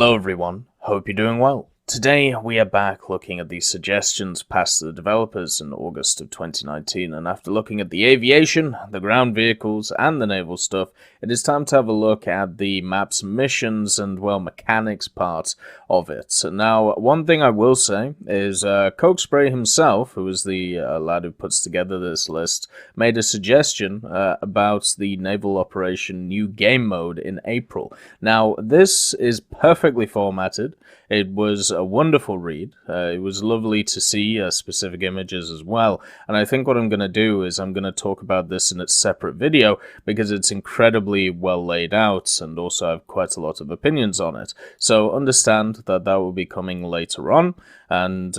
Hello everyone, hope you're doing well. Today we are back looking at the suggestions passed to the developers in August of 2019, and after looking at the aviation, the ground vehicles and the naval stuff, it is time to have a look at the map's missions and, well, mechanics part of it. So now, one thing I will say is Coke Spray himself, who is the lad who puts together this list, made a suggestion about the naval operation new game mode in April. Now, this is perfectly formatted. It was a wonderful read. It was lovely to see specific images as well. And I think what I'm going to do is I'm going to talk about this in its separate video because it's incredibly well laid out, and also I have quite a lot of opinions on it. So understand that that will be coming later on. And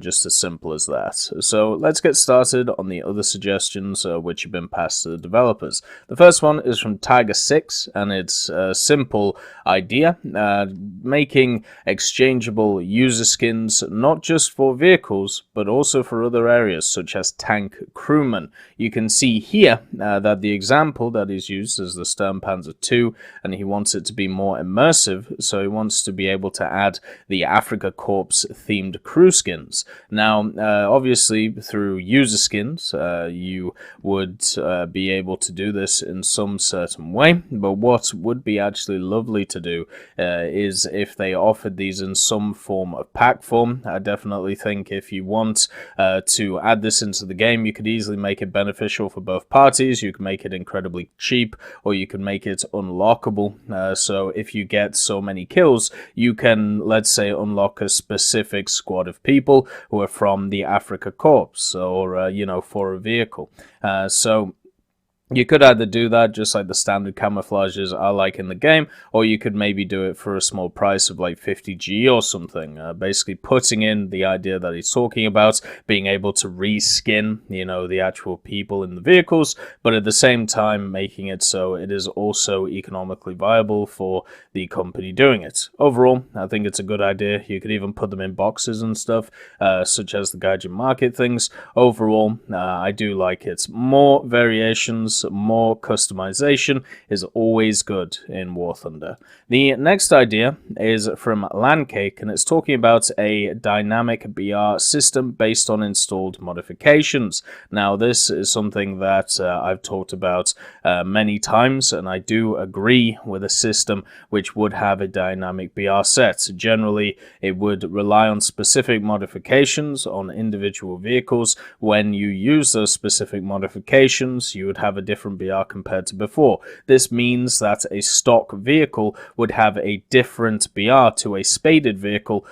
just as simple as that. So let's get started on the other suggestions which have been passed to the developers. The first one is from Tiger6, and it's a simple idea, making exchangeable user skins not just for vehicles but also for other areas such as tank crewmen. You can see here that the example that is used is the Sturmpanzer II, and he wants it to be more immersive, so he wants to be able to add the Afrika Korps themed crew skins. Now, obviously, through user skins, you would be able to do this in some certain way, but what would be actually lovely to do is if they offered these in some form of pack form. I definitely think if you want to add this into the game, you could easily make it beneficial for both parties. You can make it incredibly cheap, or you can make it unlockable. So if you get so many kills, you can, let's say, unlock a specific squad of people who are from the Afrika Korps, or for a vehicle. So you could either do that just like the standard camouflages are like in the game, or you could maybe do it for a small price of like 50G or something, basically putting in the idea that he's talking about, being able to reskin, the actual people in the vehicles, but at the same time making it so it is also economically viable for the company doing it. Overall, I think it's a good idea. You could even put them in boxes and stuff, such as the Gaijin Market things. Overall, I do like it. More variations, more customization is always good in War Thunder. The next idea is from Landcake, and it's talking about a dynamic BR system based on installed modifications. Now, this is something that I've talked about many times, and I do agree with a system which would have a dynamic BR set. Generally, it would rely on specific modifications on individual vehicles. When you use those specific modifications, you would have a different BR compared to before. This means that a stock vehicle would have a different BR to a spaded vehicle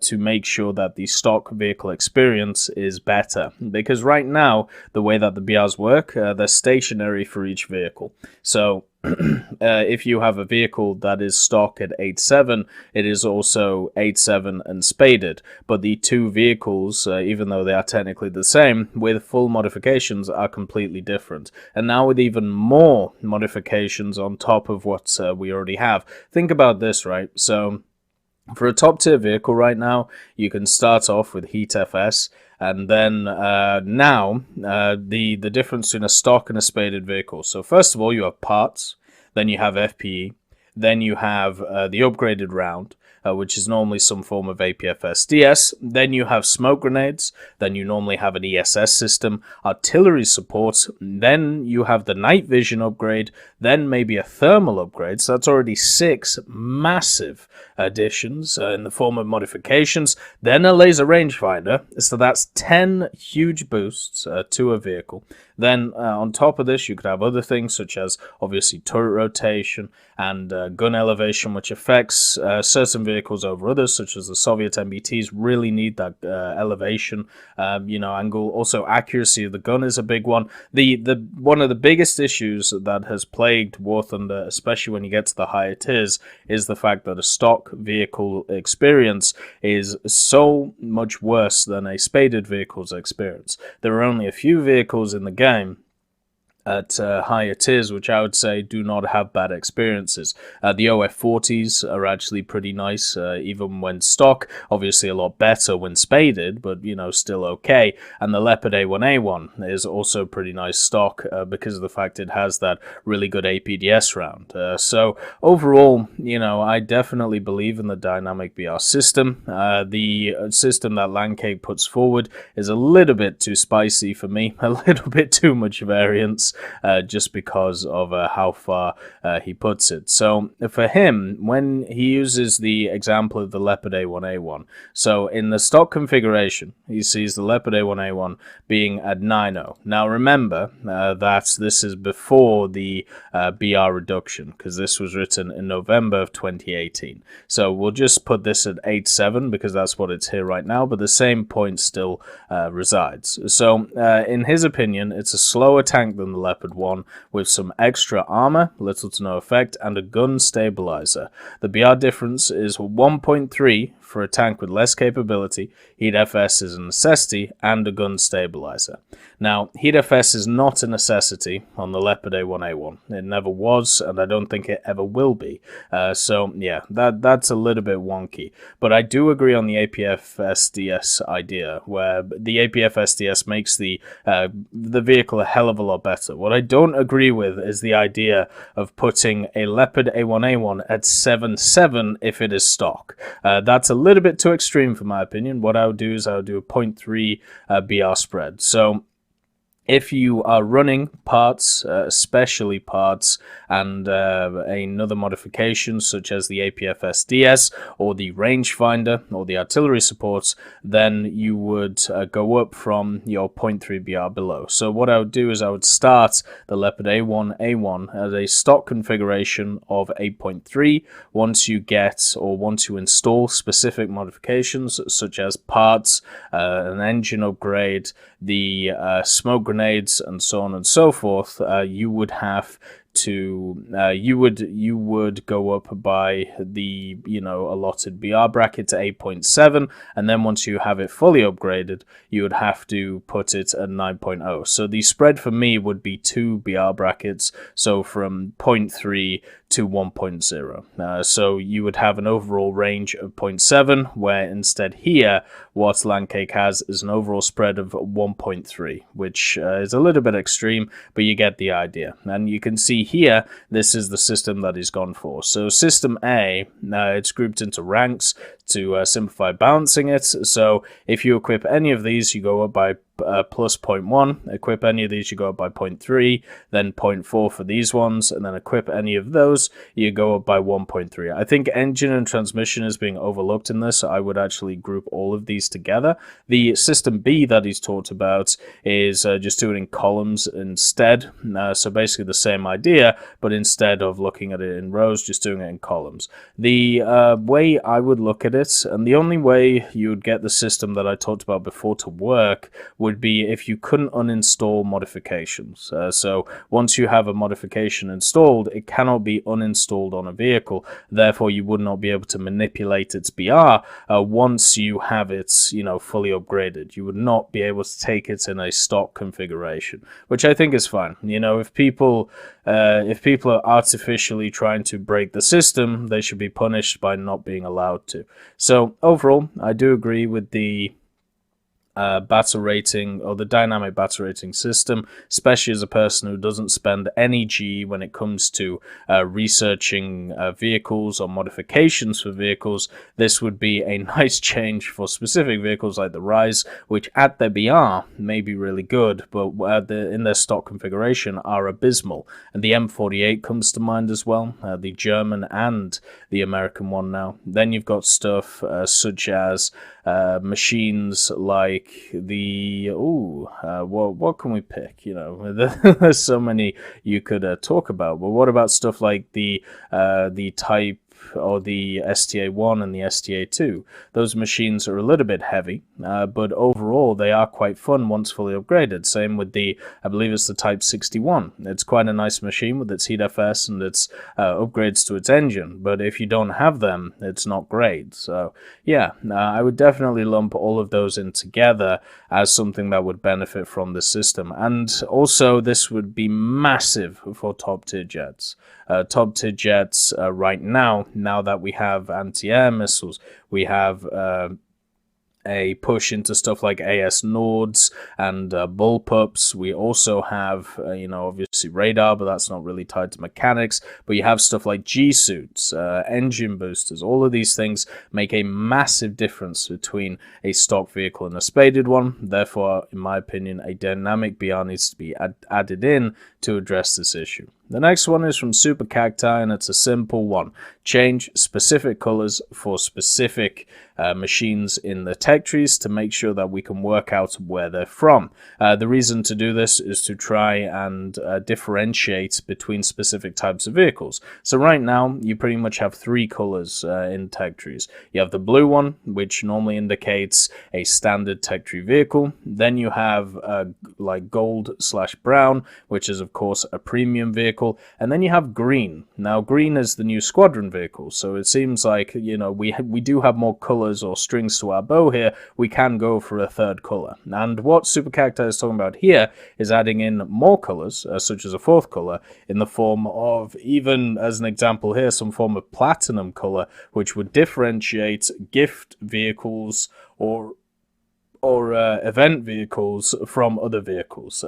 to make sure that the stock vehicle experience is better. Because right now, the way that the BRs work, they're stationary for each vehicle. So if you have a vehicle that is stock at 8.7, it is also 8.7 and spaded. But the two vehicles, even though they are technically the same, with full modifications are completely different. And now with even more modifications on top of what we already have. Think about this, right? So for a top tier vehicle right now, you can start off with Heat FS, and then the difference between a stock and a spaded vehicle. So first of all, you have parts, then you have FPE, then you have the upgraded round, which is normally some form of APFS DS. Then you have smoke grenades. Then you normally have an ESS system, artillery support. Then you have the night vision upgrade. Then maybe a thermal upgrade. So that's already 6 massive additions in the form of modifications. Then a laser rangefinder. So that's 10 huge boosts to a vehicle. Then on top of this, you could have other things such as obviously turret rotation and gun elevation, which affects certain vehicles over others, such as the Soviet MBTs really need that elevation, angle. Also, accuracy of the gun is a big one. The one of the biggest issues that has plagued War Thunder, especially when you get to the higher tiers, is the fact that a stock vehicle experience is so much worse than a spaded vehicle's experience. There are only a few vehicles in the game at higher tiers, which I would say do not have bad experiences. The OF40s are actually pretty nice, even when stock. Obviously a lot better when spaded, but still okay. And the Leopard A1A1 is also pretty nice stock because of the fact it has that really good APDS round. So overall, I definitely believe in the dynamic BR system. The system that Landcake puts forward is a little bit too spicy for me, a little bit too much variance. Just because of how far he puts it. So for him, when he uses the example of the Leopard A1A1, so in the stock configuration, he sees the Leopard A1A1 being at 9.0. Now remember that this is before the BR reduction, because this was written in November of 2018. So we'll just put this at 8.7 because that's what it's here right now, but the same point still resides. So in his opinion, it's a slower tank than the Leopard 1 with some extra armor, little to no effect, and a gun stabilizer. The BR difference is 1.3 for a tank with less capability. Heat FS is a necessity, and a gun stabilizer. Now, Heat FS is not a necessity on the Leopard A1A1. It never was, and I don't think it ever will be. So yeah, that's a little bit wonky. But I do agree on the APF SDS idea, where the APF SDS makes the vehicle a hell of a lot better. What I don't agree with is the idea of putting a Leopard A1A1 at 7.7 if it is stock. That's a little bit too extreme for my opinion. What I would do is I would do a 0.3 BR spread. So if you are running parts, especially parts, and another modification such as the APF SDS or the rangefinder or the artillery supports, then you would go up from your 0.3 BR below. So what I would do is I would start the Leopard A1A1 at a stock configuration of 8.3. Once you install specific modifications such as parts, an engine upgrade, the smoke grenades, and so on and so forth, you would have to you would go up by the allotted BR bracket to 8.7, and then once you have it fully upgraded, you would have to put it at 9.0. So the spread for me would be 2 BR brackets, so from 0.3 to 1.0. So you would have an overall range of 0.7, where instead here what Landcake has is an overall spread of 1.3, which is a little bit extreme, but you get the idea. And you can see here, this is the system that he's gone for. So system A, it's grouped into ranks to simplify balancing it. So if you equip any of these, you go up by plus 0.1, equip any of these, you go up by 0.3, then 0.4 for these ones, and then equip any of those, you go up by 1.3. I think engine and transmission is being overlooked in this. I would actually group all of these together. The system B that he's talked about is just doing it in columns instead. So basically the same idea, but instead of looking at it in rows, just doing it in columns. The way I would look at it, and the only way you would get the system that I talked about before to work, would be if you couldn't uninstall modifications. So once you have a modification installed, it cannot be uninstalled on a vehicle. Therefore, you would not be able to manipulate its BR once you have it, fully upgraded. You would not be able to take it in a stock configuration, which I think is fine. If people are artificially trying to break the system, they should be punished by not being allowed to. So overall, I do agree with the battle rating, or the dynamic battle rating system, especially as a person who doesn't spend any G when it comes to researching vehicles or modifications for vehicles. This would be a nice change for specific vehicles like the Rise, which at their BR may be really good, but in their stock configuration are abysmal. And the M48 comes to mind as well, the German and the American one now. Then you've got stuff such as machines like the what can we pick? There's so many you could talk about. But what about stuff like the Type or the STA-1 and the STA-2. Those machines are a little bit heavy, but overall they are quite fun once fully upgraded. Same with the, I believe it's the Type 61. It's quite a nice machine with its heat FS and its upgrades to its engine, but if you don't have them, it's not great. So yeah, I would definitely lump all of those in together as something that would benefit from the system. And also this would be massive for top tier jets. Top tier jets right now that we have anti-air missiles, we have a push into stuff like AS Nords and bullpups. We also have, obviously radar, but that's not really tied to mechanics. But you have stuff like G-suits, engine boosters. All of these things make a massive difference between a stock vehicle and a spaded one. Therefore, in my opinion, a dynamic BR needs to be added in to address this issue. The next one is from Super Cacti, and it's a simple one. Change specific colors for specific machines in the tech trees to make sure that we can work out where they're from. The reason to do this is to try and differentiate between specific types of vehicles. So right now, you pretty much have three colors in tech trees. You have the blue one, which normally indicates a standard tech tree vehicle. Then you have like gold/brown, which is of course a premium vehicle. And then you have green. Now green is the new squadron vehicle, so it seems like, we do have more colors or strings to our bow here. We can go for a third color. And what Super Cacti is talking about here is adding in more colors, such as a fourth color, in the form of, even as an example here, some form of platinum color, which would differentiate gift vehicles or event vehicles from other vehicles.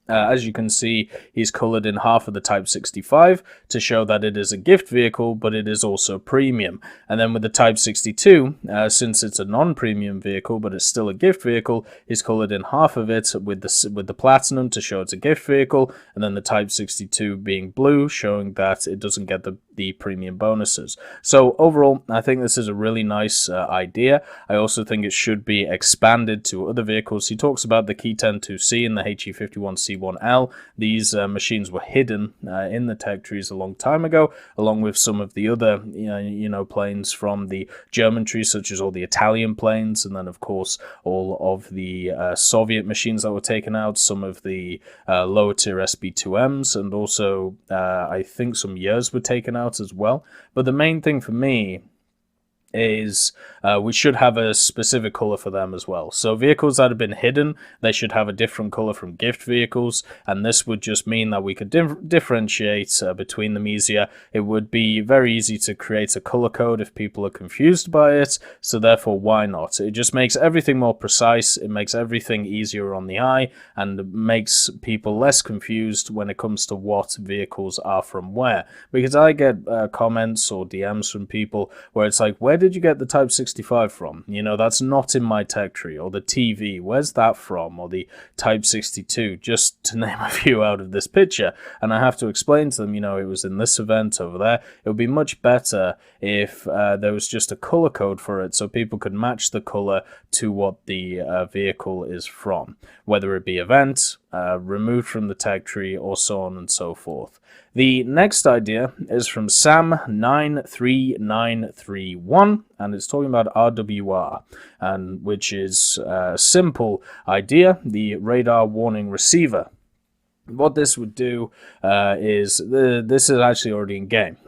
As you can see, he's colored in half of the Type 65 to show that it is a gift vehicle, but it is also premium. And then with the Type 62, since it's a non-premium vehicle, but it's still a gift vehicle, he's colored in half of it with the platinum to show it's a gift vehicle, and then the Type 62 being blue, showing that it doesn't get the premium bonuses. So overall, I think this is a really nice idea. I also think it should be expanded to other vehicles. He talks about the Key-10 2C and the HE-51C1L. These machines were hidden in the tech trees a long time ago, along with some of the other planes from the German trees, such as all the Italian planes, and then of course all of the Soviet machines that were taken out, some of the lower tier SB2Ms, and also I think some years were taken out as well. But the main thing for me is we should have a specific color for them as well. So vehicles that have been hidden, they should have a different color from gift vehicles, and this would just mean that we could differentiate between them easier. It would be very easy to create a color code if people are confused by it, so therefore why not? It just makes everything more precise, it makes everything easier on the eye, and makes people less confused when it comes to what vehicles are from where. Because I get comments or DMs from people where it's like, where did you get the Type 65 from? That's not in my tech tree. Or the TV, where's that from? Or the Type 62, just to name a few out of this picture. And I have to explain to them, it was in this event over there. It would be much better if there was just a color code for it, so people could match the color to what the vehicle is from, whether it be event, removed from the tech tree, or so on and so forth. The next idea is from Sam93931, and it's talking about RWR, and which is a simple idea, the radar warning receiver. What this would do is, this is actually already in game.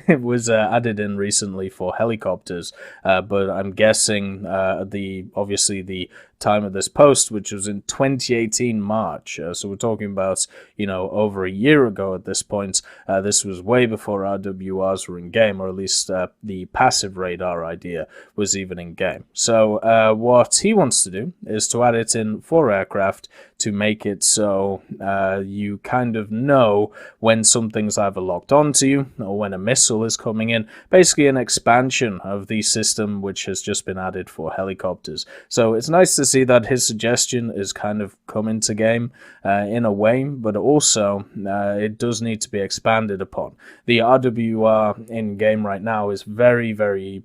It was added in recently for helicopters, but I'm guessing obviously the time of this post, which was in 2018 March. So we're talking about, over a year ago at this point. This was way before RWRs were in game, or at least the passive radar idea was even in game. So what he wants to do is to add it in for aircraft to make it so you kind of know when something's either locked onto you or when a missile is coming in. Basically an expansion of the system which has just been added for helicopters. So it's nice to see that his suggestion is kind of come into game in a way, but also it does need to be expanded upon. The RWR in game right now is very, very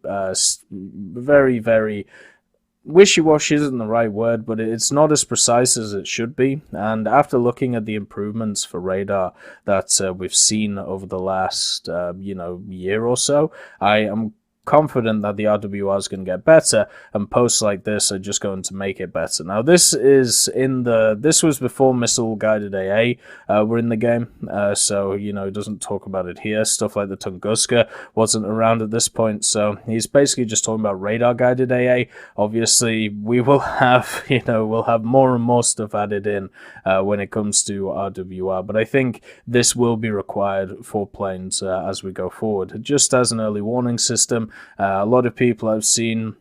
wishy-washy isn't the right word, but it's not as precise as it should be. And after looking at the improvements for radar that we've seen over the last year or so, I am confident that the RWR is going to get better, and posts like this are just going to make it better. Now, this was before missile guided AA were in the game, so it doesn't talk about it here. Stuff like the Tunguska wasn't around at this point, so he's basically just talking about radar guided AA. Obviously, we will have we'll have more and more stuff added in when it comes to RWR, but I think this will be required for planes as we go forward, just as an early warning system. A lot of people I've seen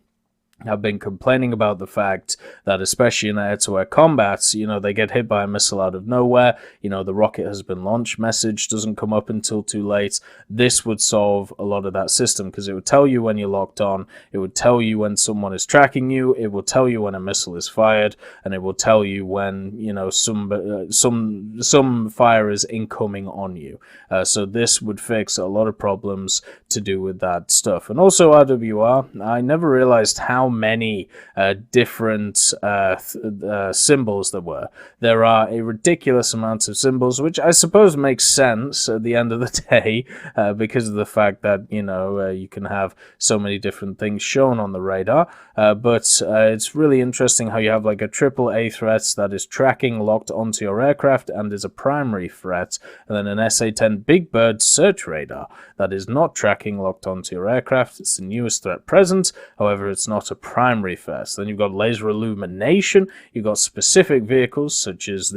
have been complaining about the fact that, especially in air-to-air combats, they get hit by a missile out of nowhere, the rocket has been launched message doesn't come up until too late. This would solve a lot of that system, because it would tell you when you're locked on, it would tell you when someone is tracking you, it will tell you when a missile is fired, and it will tell you when, some fire is incoming on you. So this would fix a lot of problems to do with that stuff. And also RWR, I never realized how many different symbols there were. There are a ridiculous amount of symbols, which I suppose makes sense at the end of the day, because of the fact that you can have so many different things shown on the radar. But it's really interesting how you have like a AAA threat that is tracking locked onto your aircraft and is a primary threat, and then an SA-10 Big Bird search radar that is not tracking locked onto your aircraft. It's the newest threat present, however it's not a primary threat. Then you've got laser illumination, you've got specific vehicles such as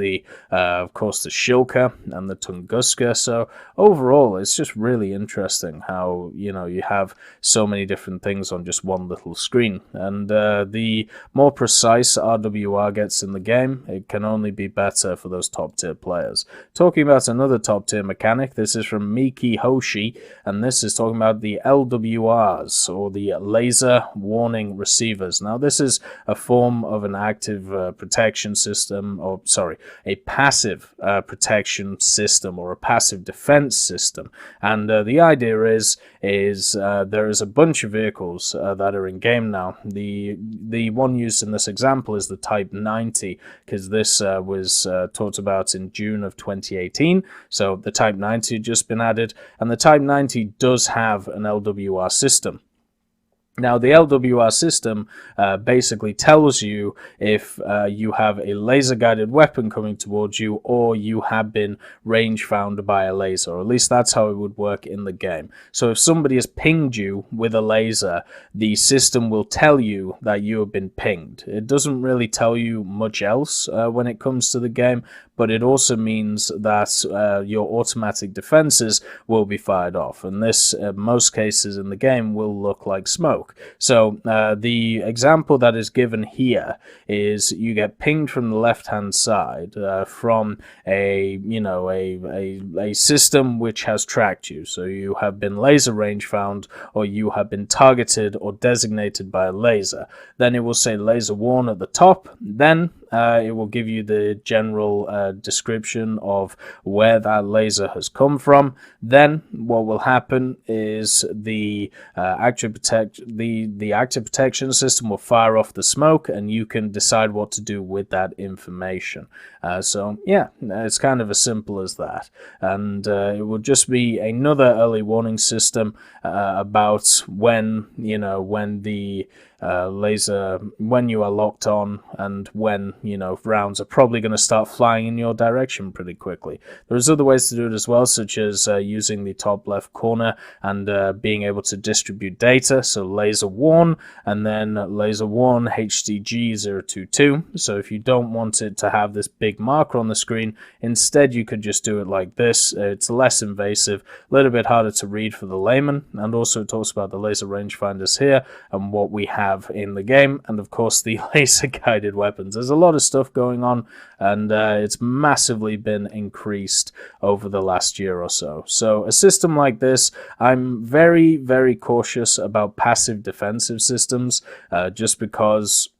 of course the Shilka and the Tunguska. So overall it's just really interesting how you have so many different things on just one little screen, and the more precise RWR gets in the game, it can only be better for those top tier players. Talking about another top tier mechanic, this is from Miki Hoshi, and this is talking about the LWRs, or the laser warning receivers. Now, this is a form of an active protection system, a passive protection system, or a passive defense system. And the idea is there is a bunch of vehicles that are in game now. The one used in this example is the Type 90, because this was talked about in June of 2018. So the Type 90 had just been added, and the Type 90 does have an LWR system. Now, the LWR system basically tells you if you have a laser-guided weapon coming towards you, or you have been range-found by a laser, or at least that's how it would work in the game. So if somebody has pinged you with a laser, the system will tell you that you have been pinged. It doesn't really tell you much else when it comes to the game, but it also means that your automatic defenses will be fired off, and this, most cases in the game, will look like smoke. So the example that is given here is you get pinged from the left-hand side from a system which has tracked you. So you have been laser range found, or you have been targeted or designated by a laser. Then it will say laser warn at the top. Then it will give you the general description of where that laser has come from. Then what will happen is the active protection system will fire off the smoke, and you can decide what to do with that information. So yeah, it's kind of as simple as that, and it will just be another early warning system about when the laser, when you are locked on, and when rounds are probably going to start flying in your direction pretty quickly. There's other ways to do it as well, such as using the top left corner and being able to distribute data. So laser warn, and then laser warn HDG022. So if you don't want it to have this big marker on the screen, instead you could just do it like this. It's less invasive, a little bit harder to read for the layman, and also it talks about the laser rangefinders here and what we have in the game, and of course the laser guided weapons. There's a lot of stuff going on, and it's massively been increased over the last year or so. So a system like this, I'm very, very cautious about passive defensive systems, just because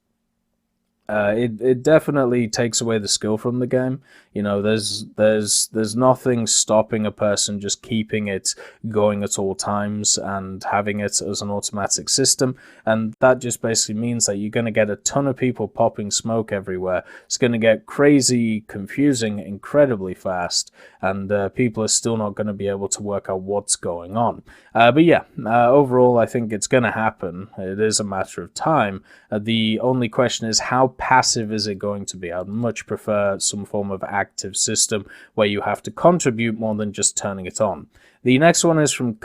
It definitely takes away the skill from the game. You know, there's nothing stopping a person just keeping it going at all times and having it as an automatic system, and that just basically means that you're going to get a ton of people popping smoke everywhere. It's going to get crazy confusing incredibly fast, and people are still not going to be able to work out what's going on. But yeah, overall, I think it's going to happen. It is a matter of time. The only question is, how passive is it going to be? I'd much prefer some form of active system where you have to contribute more than just turning it on. The next one is from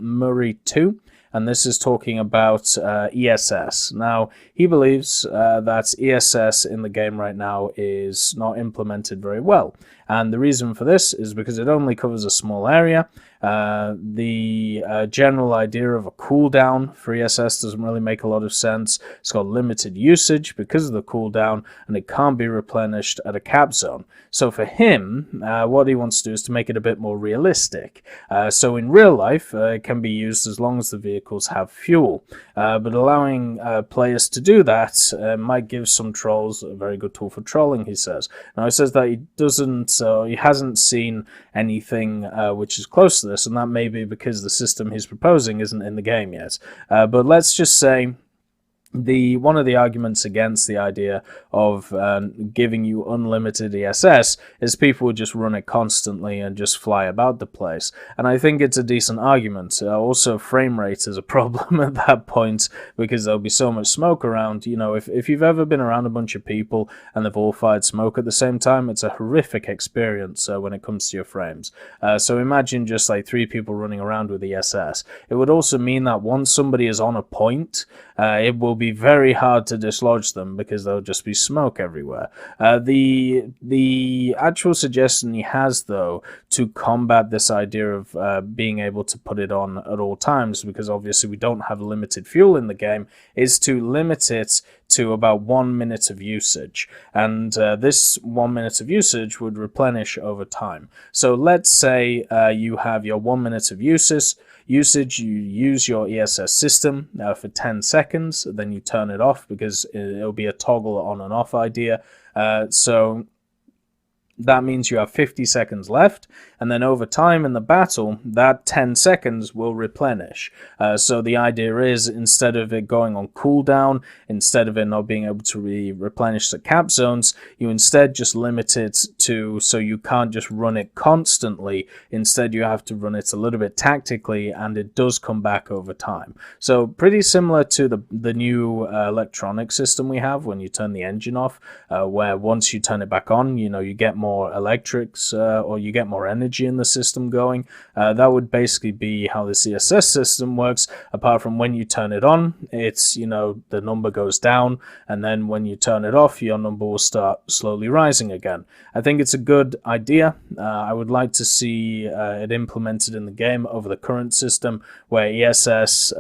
Murray 2. And this is talking about ESS. Now, he believes that ESS in the game right now is not implemented very well. And the reason for this is because it only covers a small area. The general idea of a cooldown for ESS doesn't really make a lot of sense. It's got limited usage because of the cooldown, and it can't be replenished at a cap zone. So for him, what he wants to do is to make it a bit more realistic. So in real life, it can be used as long as the vehicles have fuel. But allowing players to do that might give some trolls a very good tool for trolling, he says. Now, he says that he hasn't seen anything which is close to this, and that may be because the system he's proposing isn't in the game yet. But let's just say one of the arguments against the idea of giving you unlimited ESS is people would just run it constantly and just fly about the place. And I think it's a decent argument. Also, frame rate is a problem at that point because there'll be so much smoke around. You know, if you've ever been around a bunch of people and they've all fired smoke at the same time, it's a horrific experience when it comes to your frames. So imagine just like 3 people running around with ESS. It would also mean that once somebody is on a point, it will be very hard to dislodge them because there'll just be smoke everywhere. The actual suggestion he has, though, to combat this idea of being able to put it on at all times, because obviously we don't have limited fuel in the game, is to limit it to about 1 minute of usage. And this 1 minute of usage would replenish over time. So let's say you have your 1 minute of usage, you use your ESS system for 10 seconds, then you turn it off because it'll be a toggle on and off idea. So that means you have 50 seconds left, and then over time in the battle, that 10 seconds will replenish. So the idea is, instead of it going on cooldown, instead of it not being able to replenish the cap zones, you instead just limit it to, so you can't just run it constantly. Instead, you have to run it a little bit tactically, and it does come back over time. So pretty similar to the new electronic system we have when you turn the engine off, where once you turn it back on, you know, you get more electrics or you get more energy in the system going. That would basically be how the CSS system works, apart from when you turn it on, it's, you know, the number goes down, and then when you turn it off, your number will start slowly rising again. I think it's a good idea. I would like to see it implemented in the game over the current system, where ESS,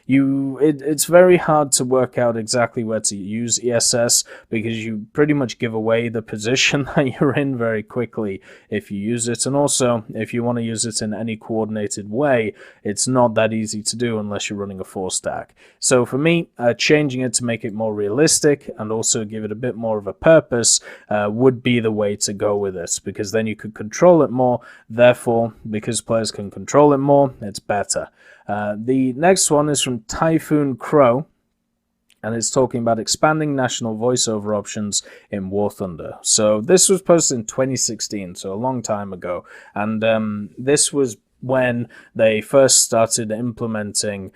it's very hard to work out exactly where to use ESS, because you pretty much give away the position that you're in very quickly if you use it. And also, if you want to use it in any coordinated way, it's not that easy to do unless you're running a 4-stack. So for me, changing it to make it more realistic and also give it a bit more of a purpose would be the way to go with it, because then you could control it more. Therefore, because players can control it more, it's better. The next one is from Typhoon Crow, and it's talking about expanding national voiceover options in War Thunder. So this was posted in 2016, so a long time ago, and this was when they first started implementing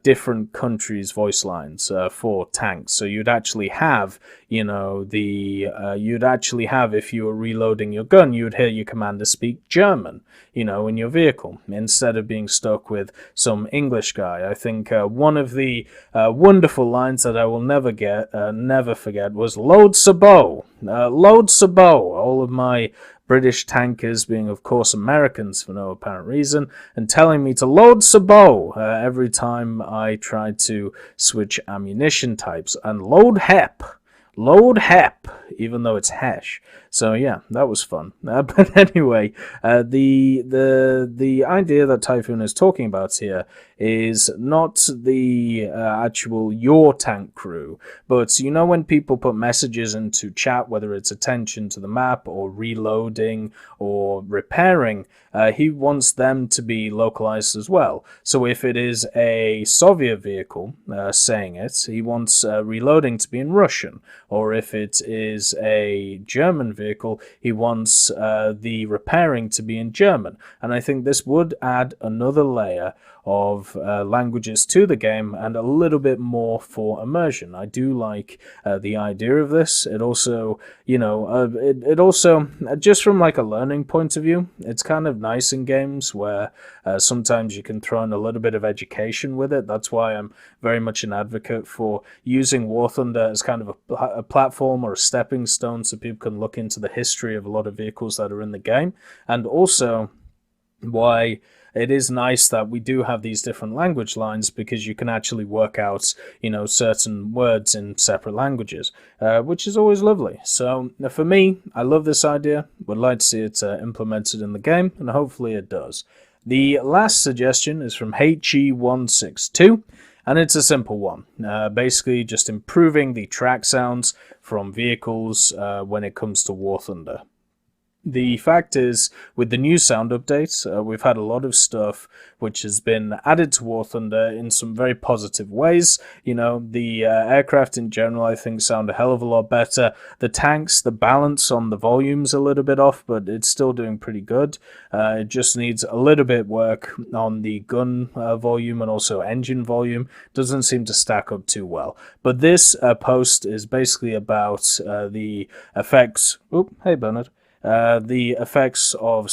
different countries' voice lines for tanks. So you'd actually have, you know, if you were reloading your gun, you'd hear your commander speak German, you know, in your vehicle, instead of being stuck with some English guy. I think one of the wonderful lines that I will never forget was "Load Sabot, load Sabot." All of my British tankers being, of course, Americans for no apparent reason, and telling me to load Sabot every time I tried to switch ammunition types. And load HEP. Load HEP. even though it's Hesh. So yeah, that was fun. But anyway, the idea that Typhoon is talking about here is not the actual your tank crew, but you know when people put messages into chat, whether it's attention to the map or reloading or repairing, he wants them to be localized as well. So if it is a Soviet vehicle saying it, he wants reloading to be in Russian, or if it is a German vehicle, he wants the repairing to be in German. And I think this would add another layer of languages to the game and a little bit more for immersion. I do like the idea of this. It also, it also, just from like a learning point of view, it's kind of nice in games where sometimes you can throw in a little bit of education with it. That's why I'm very much an advocate for using War Thunder as kind of a platform or a stepping stone so people can look into the history of a lot of vehicles that are in the game, and also why it is nice that we do have these different language lines, because you can actually work out, certain words in separate languages, which is always lovely. So for me, I love this idea. Would like to see it implemented in the game, and hopefully it does. The last suggestion is from HE162, and it's a simple one. Basically just improving the track sounds from vehicles when it comes to War Thunder. The fact is, with the new sound updates, we've had a lot of stuff which has been added to War Thunder in some very positive ways. The aircraft in general, I think, sound a hell of a lot better. The tanks, the balance on the volume's a little bit off, but it's still doing pretty good. It just needs a little bit work on the gun volume and also engine volume. Doesn't seem to stack up too well. But this post is basically about the effects. Oop, hey Bernard. The effects of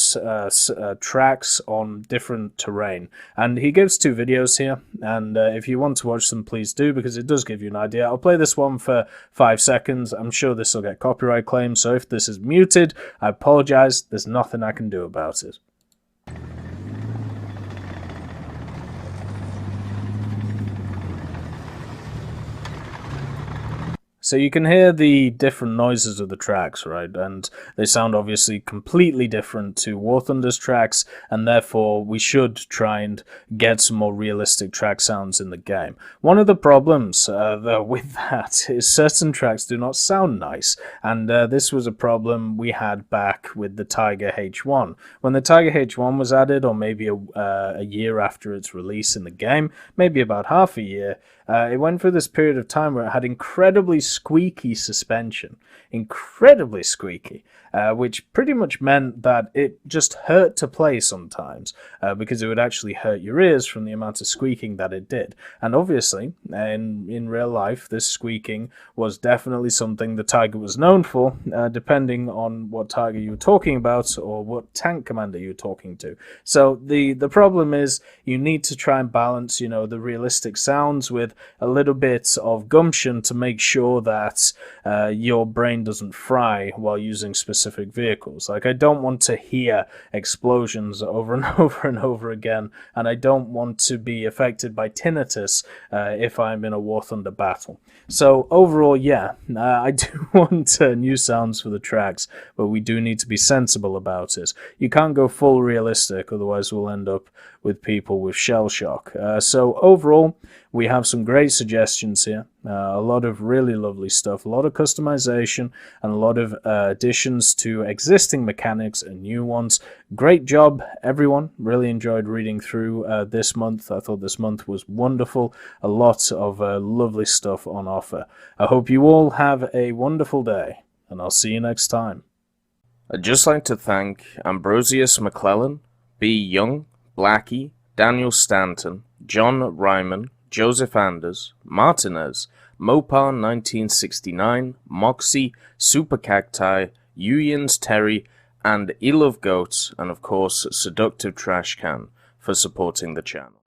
tracks on different terrain. And he gives 2 videos here, and if you want to watch them, please do, because it does give you an idea. I'll play this one for 5 seconds. I'm sure this will get copyright claims, so if this is muted, I apologize. There's nothing I can do about it. So you can hear the different noises of the tracks, right? And they sound obviously completely different to War Thunder's tracks, and therefore we should try and get some more realistic track sounds in the game. One of the problems though with that is certain tracks do not sound nice, and this was a problem we had back with the Tiger H1. When the Tiger H1 was added, or maybe a year after its release in the game, maybe about half a year, it went through this period of time where it had incredibly squeaky suspension. Incredibly squeaky. Which pretty much meant that it just hurt to play sometimes, because it would actually hurt your ears from the amount of squeaking that it did. And obviously, in real life, this squeaking was definitely something the Tiger was known for, depending on what Tiger you were talking about or what tank commander you were talking to. So the problem is you need to try and balance, the realistic sounds with a little bit of gumption to make sure that your brain doesn't fry while using specific vehicles. Like, I don't want to hear explosions over and over and over again, and I don't want to be affected by tinnitus if I'm in a War Thunder battle. So overall, yeah, I do want new sounds for the tracks, but we do need to be sensible about it. You can't go full realistic, otherwise we'll end up with people with shell shock. So overall, we have some great suggestions here. A lot of really lovely stuff, a lot of customization, and a lot of additions to existing mechanics and new ones. Great job, everyone. Really enjoyed reading through this month. I thought this month was wonderful. A lot of lovely stuff on offer. I hope you all have a wonderful day, and I'll see you next time. I'd just like to thank Ambrosius McClellan, B. Young, Blackie, Daniel Stanton, John Ryman, Joseph Anders, Martinez, Mopar 1969, Moxie, Super Cacti, Uyans Terry, and Elove Goats, and of course Seductive Trash Can for supporting the channel.